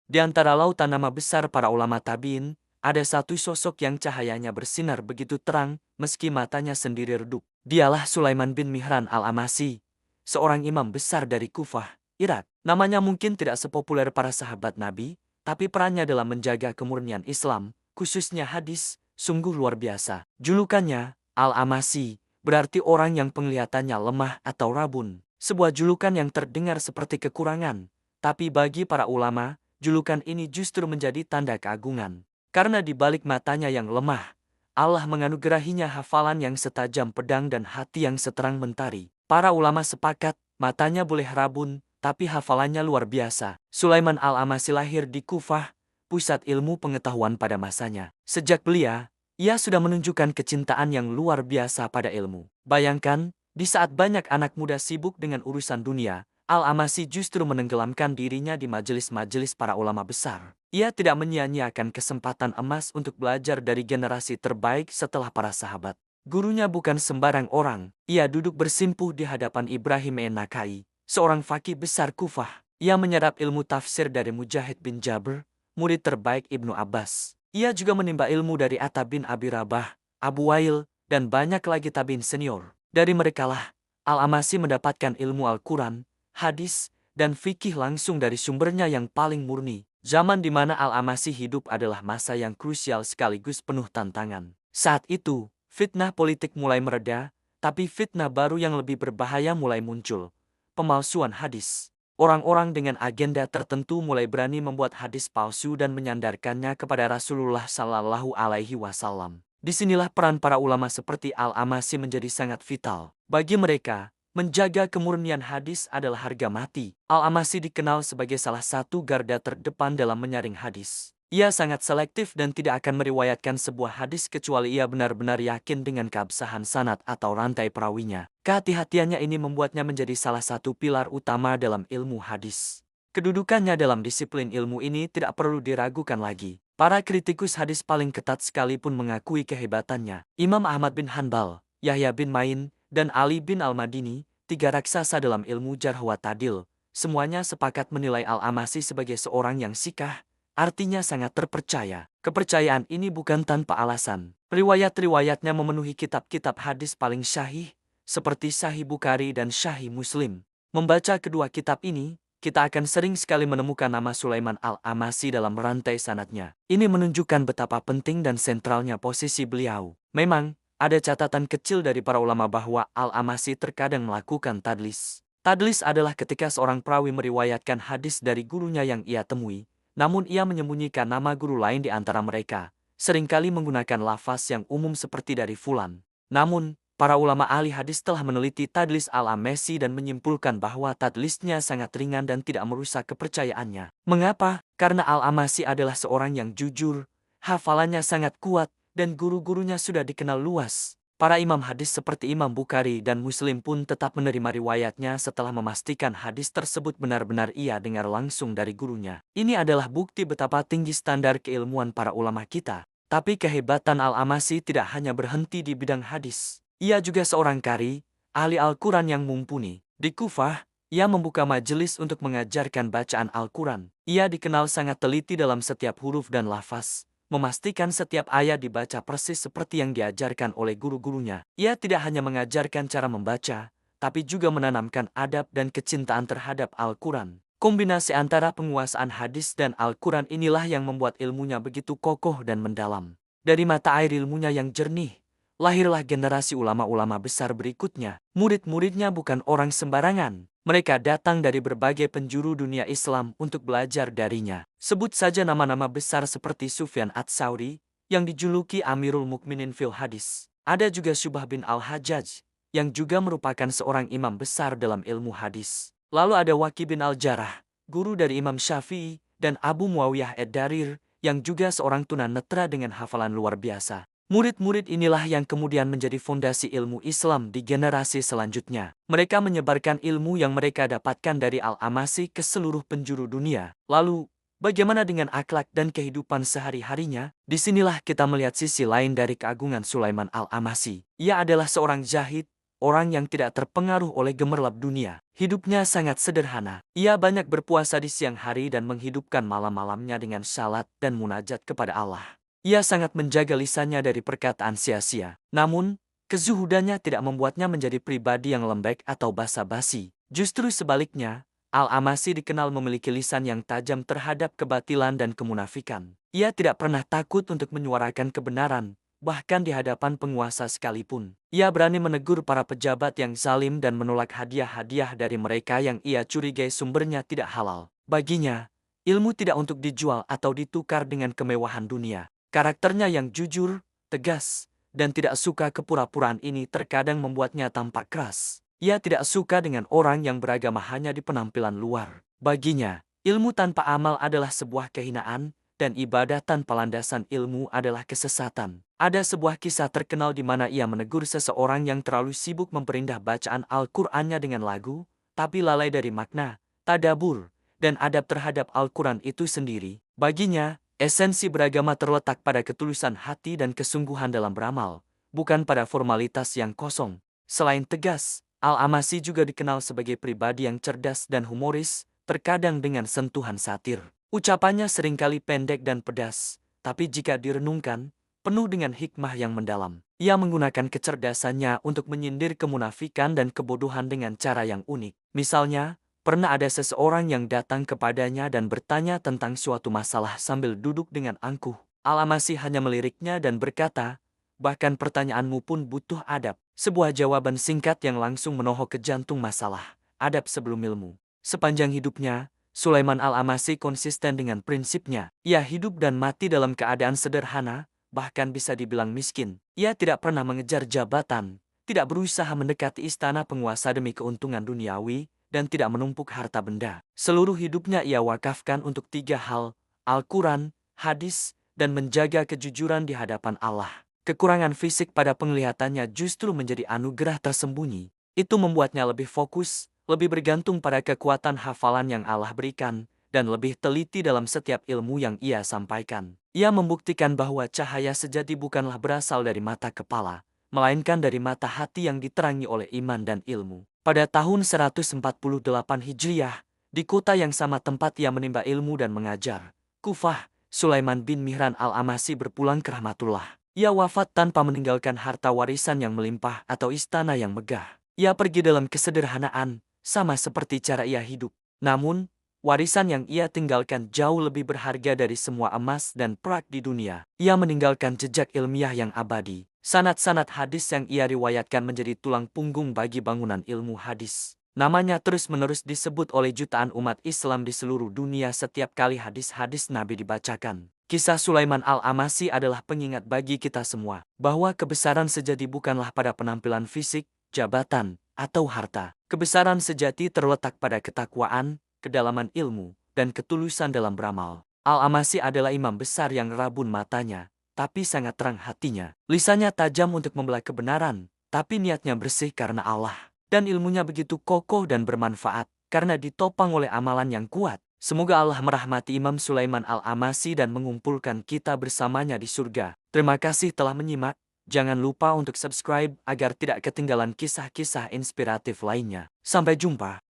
Di antara lautan nama besar para ulama tabi'in, ada satu sosok yang cahayanya bersinar begitu terang, meski matanya sendiri redup. Dialah Sulaiman bin Mihran al-Amasi, seorang imam besar dari Kufah, Irak. Namanya mungkin tidak sepopuler para sahabat Nabi, tapi perannya dalam menjaga kemurnian Islam, khususnya hadis, sungguh luar biasa. Julukannya, Al-Amasi, berarti orang yang penglihatannya lemah atau rabun. Sebuah julukan yang terdengar seperti kekurangan, tapi bagi para ulama, julukan ini justru menjadi tanda keagungan. Karena di balik matanya yang lemah, Allah menganugerahinya hafalan yang setajam pedang dan hati yang seterang mentari. Para ulama sepakat, matanya boleh rabun, tapi hafalannya luar biasa. Sulaiman al-Amasi lahir di Kufah, pusat ilmu pengetahuan pada masanya. Sejak belia, ia sudah menunjukkan kecintaan yang luar biasa pada ilmu. Bayangkan, di saat banyak anak muda sibuk dengan urusan dunia, Al-Amasi justru menenggelamkan dirinya di majelis-majelis para ulama besar. Ia tidak menyia-nyiakan kesempatan emas untuk belajar dari generasi terbaik setelah para sahabat. Gurunya bukan sembarang orang. Ia duduk bersimpuh di hadapan Ibrahim an-Nakhai, seorang faqih besar Kufah. Ia menyerap ilmu tafsir dari Mujahid bin Jabr, murid terbaik Ibnu Abbas. Ia juga menimba ilmu dari Atta bin Abi Rabah, Abu Wail, dan banyak lagi tabi'in senior. Dari merekalah, Al-Amasi mendapatkan ilmu Al-Quran, hadis, dan fikih langsung dari sumbernya yang paling murni. Zaman di mana Al-Amasi hidup adalah masa yang krusial sekaligus penuh tantangan. Saat itu, fitnah politik mulai mereda, tapi fitnah baru yang lebih berbahaya mulai muncul. Pemalsuan hadis. Orang-orang dengan agenda tertentu mulai berani membuat hadis palsu dan menyandarkannya kepada Rasulullah Sallallahu Alaihi Wasallam. Disinilah peran para ulama seperti Al-Amasi menjadi sangat vital. Bagi mereka, menjaga kemurnian hadis adalah harga mati. Al-Amasi dikenal sebagai salah satu garda terdepan dalam menyaring hadis. Ia sangat selektif dan tidak akan meriwayatkan sebuah hadis kecuali ia benar-benar yakin dengan keabsahan sanad atau rantai perawinya. Kehati-hatiannya ini membuatnya menjadi salah satu pilar utama dalam ilmu hadis. Kedudukannya dalam disiplin ilmu ini tidak perlu diragukan lagi. Para kritikus hadis paling ketat sekalipun mengakui kehebatannya. Imam Ahmad bin Hanbal, Yahya bin Ma'in, dan Ali bin Al-Madini, tiga raksasa dalam ilmu jarh wa ta'dil, semuanya sepakat menilai Al-Amasi sebagai seorang yang sikah, artinya sangat terpercaya. Kepercayaan ini bukan tanpa alasan. Riwayat-riwayatnya memenuhi kitab-kitab hadis paling syahih, seperti Sahih Bukhari dan Sahih Muslim. Membaca kedua kitab ini, kita akan sering sekali menemukan nama Sulaiman al-Amasi dalam rantai sanadnya. Ini menunjukkan betapa penting dan sentralnya posisi beliau. Memang, ada catatan kecil dari para ulama bahwa Al-Amasi terkadang melakukan tadlis. Tadlis adalah ketika seorang perawi meriwayatkan hadis dari gurunya yang ia temui, namun ia menyembunyikan nama guru lain di antara mereka, seringkali menggunakan lafaz yang umum seperti dari fulan. Namun, para ulama ahli hadis telah meneliti tadlis Al-Amasi dan menyimpulkan bahwa tadlisnya sangat ringan dan tidak merusak kepercayaannya. Mengapa? Karena Al-Amasi adalah seorang yang jujur, hafalannya sangat kuat, dan guru-gurunya sudah dikenal luas. Para imam hadis seperti Imam Bukhari dan Muslim pun tetap menerima riwayatnya setelah memastikan hadis tersebut benar-benar ia dengar langsung dari gurunya. Ini adalah bukti betapa tinggi standar keilmuan para ulama kita. Tapi kehebatan Al-Amasi tidak hanya berhenti di bidang hadis. Ia juga seorang qari, ahli Al-Quran yang mumpuni. Di Kufah, ia membuka majelis untuk mengajarkan bacaan Al-Quran. Ia dikenal sangat teliti dalam setiap huruf dan lafaz, memastikan setiap ayat dibaca persis seperti yang diajarkan oleh guru-gurunya. Ia tidak hanya mengajarkan cara membaca, tapi juga menanamkan adab dan kecintaan terhadap Al-Quran. Kombinasi antara penguasaan hadis dan Al-Quran inilah yang membuat ilmunya begitu kokoh dan mendalam. Dari mata air ilmunya yang jernih, lahirlah generasi ulama-ulama besar berikutnya. Murid-muridnya bukan orang sembarangan. Mereka datang dari berbagai penjuru dunia Islam untuk belajar darinya. Sebut saja nama-nama besar seperti Sufyan Ats-Tsauri, yang dijuluki Amirul Mukminin fil Hadis. Ada juga Syubah bin Al-Hajjaj, yang juga merupakan seorang imam besar dalam ilmu hadis. Lalu ada Waqi bin Al-Jarrah, guru dari Imam Syafi'i, dan Abu Muawiyah ad-Darir, yang juga seorang tunanetra dengan hafalan luar biasa. Murid-murid inilah yang kemudian menjadi fondasi ilmu Islam di generasi selanjutnya. Mereka menyebarkan ilmu yang mereka dapatkan dari Al-Amasi ke seluruh penjuru dunia. Lalu, bagaimana dengan akhlak dan kehidupan sehari-harinya? Disinilah kita melihat sisi lain dari keagungan Sulaiman Al-Amasi. Ia adalah seorang zahid, orang yang tidak terpengaruh oleh gemerlap dunia. Hidupnya sangat sederhana. Ia banyak berpuasa di siang hari dan menghidupkan malam-malamnya dengan salat dan munajat kepada Allah. Ia sangat menjaga lisannya dari perkataan sia-sia. Namun, kezuhudannya tidak membuatnya menjadi pribadi yang lembek atau basa-basi. Justru sebaliknya, Al-Amasi dikenal memiliki lisan yang tajam terhadap kebatilan dan kemunafikan. Ia tidak pernah takut untuk menyuarakan kebenaran, bahkan di hadapan penguasa sekalipun. Ia berani menegur para pejabat yang zalim dan menolak hadiah-hadiah dari mereka yang ia curigai sumbernya tidak halal. Baginya, ilmu tidak untuk dijual atau ditukar dengan kemewahan dunia. Karakternya yang jujur, tegas, dan tidak suka kepura-puraan ini terkadang membuatnya tampak keras. Ia tidak suka dengan orang yang beragama hanya di penampilan luar. Baginya, ilmu tanpa amal adalah sebuah kehinaan, dan ibadah tanpa landasan ilmu adalah kesesatan. Ada sebuah kisah terkenal di mana ia menegur seseorang yang terlalu sibuk memperindah bacaan Al-Qur'annya dengan lagu, tapi lalai dari makna, tadabur, dan adab terhadap Al-Quran itu sendiri. Baginya, esensi beragama terletak pada ketulusan hati dan kesungguhan dalam beramal, bukan pada formalitas yang kosong. Selain tegas, Al-Amasi juga dikenal sebagai pribadi yang cerdas dan humoris, terkadang dengan sentuhan satir. Ucapannya seringkali pendek dan pedas, tapi jika direnungkan, penuh dengan hikmah yang mendalam. Ia menggunakan kecerdasannya untuk menyindir kemunafikan dan kebodohan dengan cara yang unik. Misalnya, pernah ada seseorang yang datang kepadanya dan bertanya tentang suatu masalah sambil duduk dengan angkuh. Al-Amasi hanya meliriknya dan berkata, "Bahkan pertanyaanmu pun butuh adab." Sebuah jawaban singkat yang langsung menohok ke jantung masalah, adab sebelum ilmu. Sepanjang hidupnya, Sulaiman Al-Amasi konsisten dengan prinsipnya. Ia hidup dan mati dalam keadaan sederhana, bahkan bisa dibilang miskin. Ia tidak pernah mengejar jabatan, tidak berusaha mendekati istana penguasa demi keuntungan duniawi, dan tidak menumpuk harta benda. Seluruh hidupnya ia wakafkan untuk 3 hal, Al-Quran, hadis, dan menjaga kejujuran di hadapan Allah. Kekurangan fisik pada penglihatannya justru menjadi anugerah tersembunyi. Itu membuatnya lebih fokus, lebih bergantung pada kekuatan hafalan yang Allah berikan, dan lebih teliti dalam setiap ilmu yang ia sampaikan. Ia membuktikan bahwa cahaya sejati bukanlah berasal dari mata kepala, melainkan dari mata hati yang diterangi oleh iman dan ilmu. Pada tahun 148 Hijriah, di kota yang sama tempat ia menimba ilmu dan mengajar, Kufah, Sulaiman bin Mihran Al-Amasi berpulang ke rahmatullah. Ia wafat tanpa meninggalkan harta warisan yang melimpah atau istana yang megah. Ia pergi dalam kesederhanaan, sama seperti cara ia hidup. Namun, warisan yang ia tinggalkan jauh lebih berharga dari semua emas dan perak di dunia. Ia meninggalkan jejak ilmiah yang abadi. Sanad-sanad hadis yang ia riwayatkan menjadi tulang punggung bagi bangunan ilmu hadis. Namanya terus-menerus disebut oleh jutaan umat Islam di seluruh dunia setiap kali hadis-hadis Nabi dibacakan. Kisah Sulaiman Al-Amasi adalah pengingat bagi kita semua, bahwa kebesaran sejati bukanlah pada penampilan fisik, jabatan, atau harta. Kebesaran sejati terletak pada ketakwaan, kedalaman ilmu, dan ketulusan dalam beramal. Al-Amasi adalah imam besar yang rabun matanya, tapi sangat terang hatinya. Lisannya tajam untuk membela kebenaran, tapi niatnya bersih karena Allah. Dan ilmunya begitu kokoh dan bermanfaat, karena ditopang oleh amalan yang kuat. Semoga Allah merahmati Imam Sulaiman Al-Amasi dan mengumpulkan kita bersamanya di surga. Terima kasih telah menyimak. Jangan lupa untuk subscribe agar tidak ketinggalan kisah-kisah inspiratif lainnya. Sampai jumpa.